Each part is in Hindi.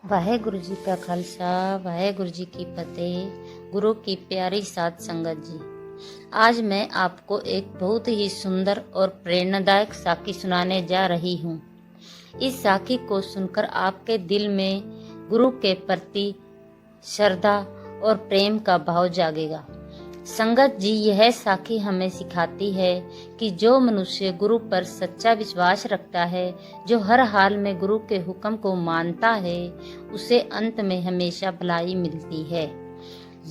वाहेगुरु जी का खालसा वाहेगुरु जी की फतेह। गुरु की प्यारी साध संगत जी, आज मैं आपको एक बहुत ही सुंदर और प्रेरणादायक साखी सुनाने जा रही हूँ। इस साखी को सुनकर आपके दिल में गुरु के प्रति श्रद्धा और प्रेम का भाव जागेगा। संगत जी, यह साखी हमें सिखाती है कि जो मनुष्य गुरु पर सच्चा विश्वास रखता है, जो हर हाल में गुरु के हुक्म को मानता है, उसे अंत में हमेशा भलाई मिलती है।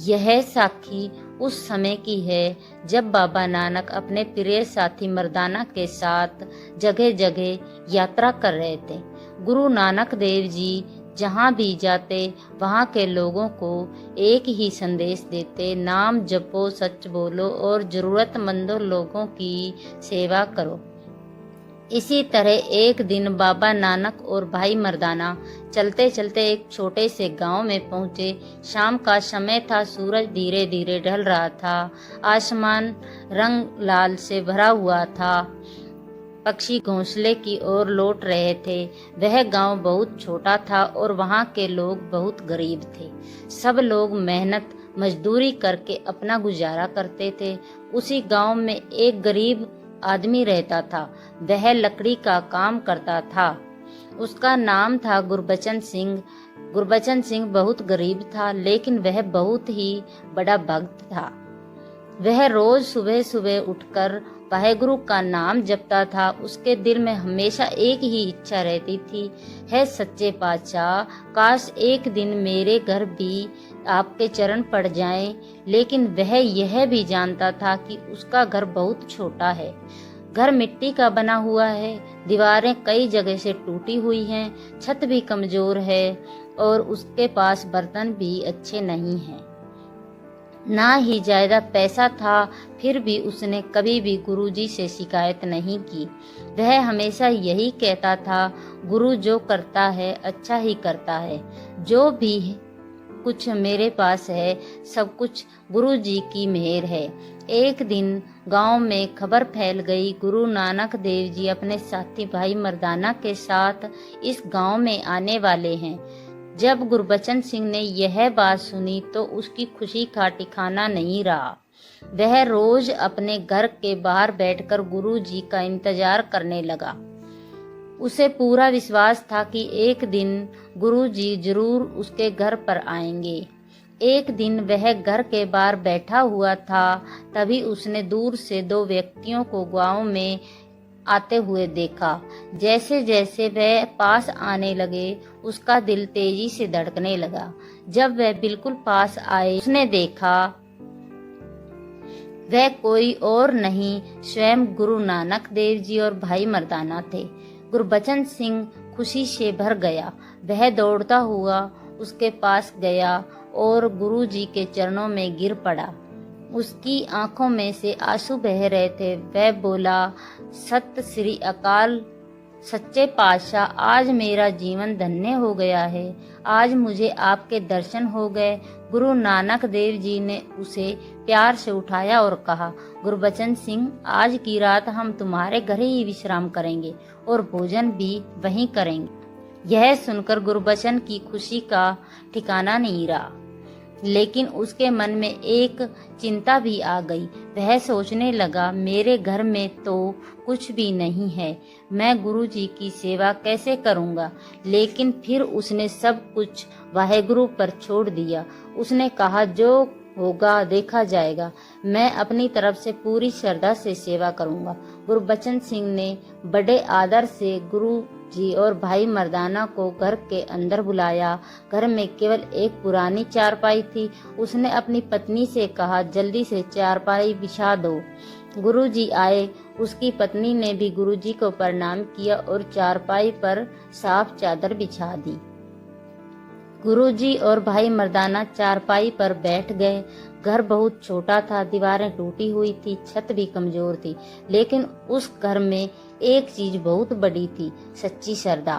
यह साखी उस समय की है जब बाबा नानक अपने प्रिय साथी मर्दाना के साथ जगह जगह यात्रा कर रहे थे। गुरु नानक देव जी जहाँ भी जाते वहाँ के लोगों को एक ही संदेश देते, नाम जपो, सच बोलो और जरूरतमंदों लोगों की सेवा करो। इसी तरह एक दिन बाबा नानक और भाई मर्दाना चलते चलते एक छोटे से गांव में पहुंचे। शाम का समय था, सूरज धीरे धीरे ढल रहा था, आसमान रंग लाल से भरा हुआ था, पक्षी घोंसले की ओर लौट रहे थे। वह गांव बहुत छोटा था और वहां के लोग बहुत गरीब थे। सब लोग मेहनत मजदूरी करके अपना गुजारा करते थे। उसी गांव में एक गरीब आदमी रहता था। वह लकड़ी का काम करता था। उसका नाम था गुरबचन सिंह। गुरबचन सिंह बहुत गरीब था, लेकिन वह बहुत ही बड़ा भक्त था। वह रोज सुबह सुबह उठकर वाहेगुरु का नाम जपता था। उसके दिल में हमेशा एक ही इच्छा रहती थी, है सच्चे पातशाह, काश एक दिन मेरे घर भी आपके चरण पड़ जाएं। लेकिन वह यह भी जानता था कि उसका घर बहुत छोटा है। घर मिट्टी का बना हुआ है, दीवारें कई जगह से टूटी हुई हैं, छत भी कमजोर है और उसके पास बर्तन भी अच्छे नहीं हैं। ना ही ज्यादा पैसा था, फिर भी उसने कभी भी गुरुजी से शिकायत नहीं की। वह हमेशा यही कहता था, गुरु जो करता है अच्छा ही करता है। जो भी कुछ मेरे पास है सब कुछ गुरुजी की मेहर है। एक दिन गांव में खबर फैल गई, गुरु नानक देव जी अपने साथी भाई मर्दाना के साथ इस गांव में आने वाले हैं। जब गुरबचन सिंह ने यह बात सुनी तो उसकी खुशी का ठिकाना नहीं रहा। वह रोज अपने घर के बाहर बैठकर गुरुजी का इंतजार करने लगा। उसे पूरा विश्वास था कि एक दिन गुरुजी जरूर उसके घर पर आएंगे। एक दिन वह घर के बाहर बैठा हुआ था, तभी उसने दूर से दो व्यक्तियों को गांव में आते हुए देखा। जैसे जैसे वह पास आने लगे, उसका दिल तेजी से धड़कने लगा। जब वह बिल्कुल पास आए, उसने देखा वह कोई और नहीं, स्वयं गुरु नानक देव जी और भाई मर्दाना थे। गुरबचन सिंह खुशी से भर गया। वह दौड़ता हुआ उसके पास गया और गुरु जी के चरणों में गिर पड़ा। उसकी आंखों में से आंसू बह रहे थे। वह बोला, सत श्री अकाल सच्चे पातशाह, आज मेरा जीवन धन्य हो गया है। आज मुझे आपके दर्शन हो गए। गुरु नानक देव जी ने उसे प्यार से उठाया और कहा, गुरबचन सिंह, आज की रात हम तुम्हारे घर ही विश्राम करेंगे और भोजन भी वहीं करेंगे। यह सुनकर गुरबचन की खुशी का ठिकाना नहीं रहा, लेकिन उसके मन में एक चिंता भी आ गई। वह सोचने लगा, मेरे घर में तो कुछ भी नहीं है, मैं गुरुजी की सेवा कैसे करूंगा। लेकिन फिर उसने सब कुछ वाहेगुरु पर छोड़ दिया। उसने कहा, जो होगा देखा जाएगा, मैं अपनी तरफ से पूरी श्रद्धा से सेवा करूंगा। गुरबचन सिंह ने बड़े आदर से गुरु जी और भाई मर्दाना को घर के अंदर बुलाया। घर में केवल एक पुरानी चारपाई थी। उसने अपनी पत्नी से कहा, जल्दी से चारपाई बिछा दो। गुरुजी आए। उसकी पत्नी ने भी गुरुजी को प्रणाम किया और चारपाई पर साफ चादर बिछा दी। गुरुजी और भाई मर्दाना चारपाई पर बैठ गए। घर बहुत छोटा था, दीवारें टूटी हुई थी, छत भी कमजोर थी, लेकिन उस घर में एक चीज बहुत बड़ी थी, सच्ची श्रद्धा।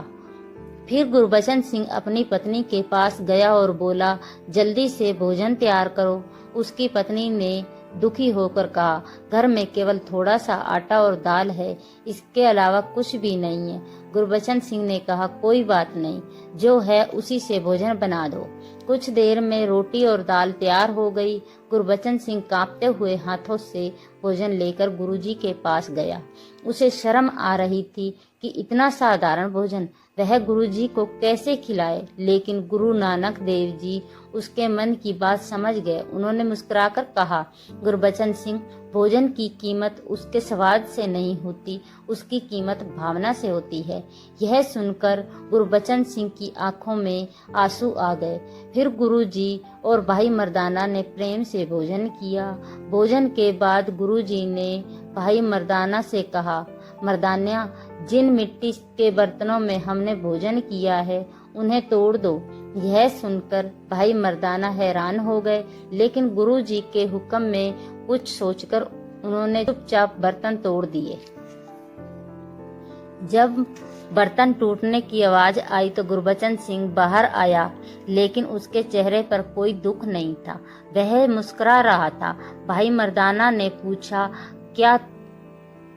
फिर गुरबचन सिंह अपनी पत्नी के पास गया और बोला, जल्दी से भोजन तैयार करो। उसकी पत्नी ने दुखी होकर कहा, घर में केवल थोड़ा सा आटा और दाल है, इसके अलावा कुछ भी नहीं है। गुरबचन सिंह ने कहा, कोई बात नहीं, जो है उसी से भोजन बना दो। कुछ देर में रोटी और दाल तैयार हो गई। गुरबचन सिंह कांपते हुए हाथों से भोजन लेकर गुरुजी के पास गया। उसे शर्म आ रही थी कि इतना साधारण भोजन वह गुरुजी को कैसे खिलाए, लेकिन गुरु नानक देव जी उसके मन की बात समझ गए। उन्होंने मुस्कुराकर कहा, गुरबचन सिंह, भोजन की कीमत उसके स्वाद से नहीं होती, उसकी कीमत भावना से होती है। यह सुनकर गुरबचन सिंह की आंखों में आंसू आ गए। फिर गुरुजी और भाई मर्दाना ने प्रेम से भोजन किया। भोजन के बाद गुरुजी ने भाई मर्दाना से कहा, मर्दानिया, जिन मिट्टी के बर्तनों में हमने भोजन किया है उन्हें तोड़ दो। यह सुनकर भाई मर्दाना हैरान हो गए, लेकिन गुरुजी के हुक्म में कुछ सोचकर उन्होंने चुपचाप बर्तन तोड़ दिए। जब बर्तन टूटने की आवाज आई तो गुरबचन सिंह बाहर आया, लेकिन उसके चेहरे पर कोई दुख नहीं था, वह मुस्कुरा रहा था। भाई मर्दाना ने पूछा, क्या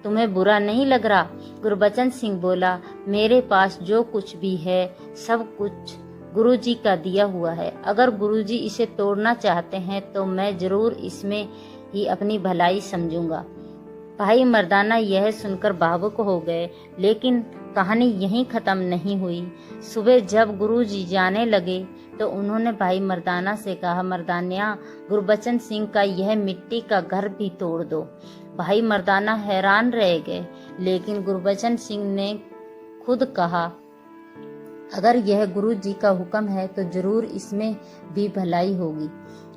तुम्हें बुरा नहीं लग रहा? गुरबचन सिंह बोला, मेरे पास जो कुछ भी है सब कुछ गुरुजी का दिया हुआ है। अगर गुरुजी इसे तोड़ना चाहते हैं तो मैं जरूर इसमें ही अपनी भलाई समझूंगा। भाई मर्दाना यह सुनकर भावुक हो गए, लेकिन कहानी यहीं खत्म नहीं हुई। सुबह जब गुरुजी जाने लगे तो उन्होंने भाई मर्दाना से कहा, मर्दानिया, गुरबचन सिंह का यह मिट्टी का घर भी तोड़ दो। भाई मर्दाना हैरान रह गए, लेकिन गुरबचन सिंह ने खुद कहा, अगर यह गुरुजी का हुक्म है तो जरूर इसमें भी भलाई होगी।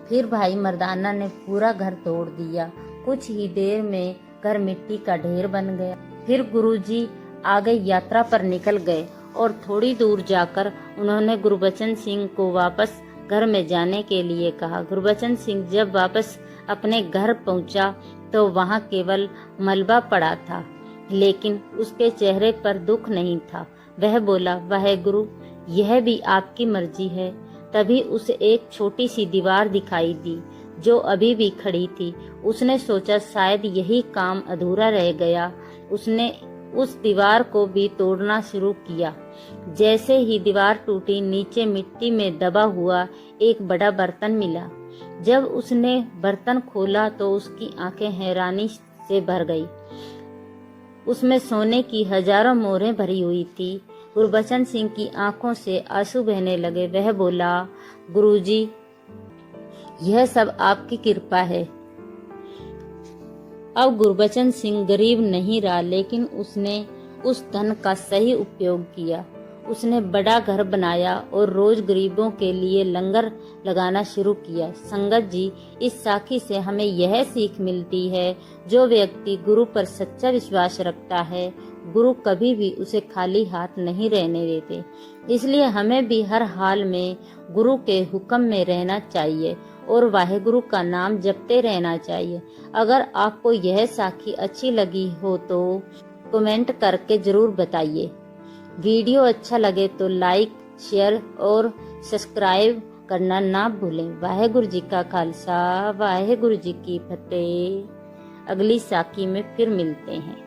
फिर भाई मर्दाना ने पूरा घर तोड़ दिया। कुछ ही देर में घर मिट्टी का ढेर बन गया। फिर गुरुजी आगे यात्रा पर निकल गए और थोड़ी दूर जाकर उन्होंने गुरबचन सिंह को वापस घर में जाने के लिए कहा। गुरबचन सिंह जब वापस अपने घर पहुंचा तो वहां केवल मलबा पड़ा था, लेकिन उसके चेहरे पर दुख नहीं था। वह बोला, वाहे गुरु, यह भी आपकी मर्जी है। तभी उसे एक छोटी सी दीवार दिखाई दी जो अभी भी खड़ी थी। उसने सोचा शायद यही काम अधूरा रह गया। उसने उस दीवार को भी तोड़ना शुरू किया। जैसे ही दीवार टूटी, नीचे मिट्टी में दबा हुआ एक बड़ा बर्तन मिला। जब उसने बर्तन खोला तो उसकी आंखें हैरानी से भर गई। उसमें सोने की हजारों मोहरें भरी हुई थी। गुरबचन सिंह की आंखों से आंसू बहने लगे। वह बोला, गुरुजी, यह सब आपकी कृपा है। अब गुरबचन सिंह गरीब नहीं रहा, लेकिन उसने उस धन का सही उपयोग किया। उसने बड़ा घर बनाया और रोज गरीबों के लिए लंगर लगाना शुरू किया। संगत जी, इस साखी से हमें यह सीख मिलती है, जो व्यक्ति गुरु पर सच्चा विश्वास रखता है, गुरु कभी भी उसे खाली हाथ नहीं रहने देते। इसलिए हमें भी हर हाल में गुरु के हुक्म में रहना चाहिए और वाहेगुरु का नाम जपते रहना चाहिए। अगर आपको यह साखी अच्छी लगी हो तो कमेंट करके जरूर बताइए। वीडियो अच्छा लगे तो लाइक, शेयर और सब्सक्राइब करना ना भूलें। वाहेगुरु जी का खालसा, वाहेगुरु जी की फतेह। अगली साखी में फिर मिलते हैं।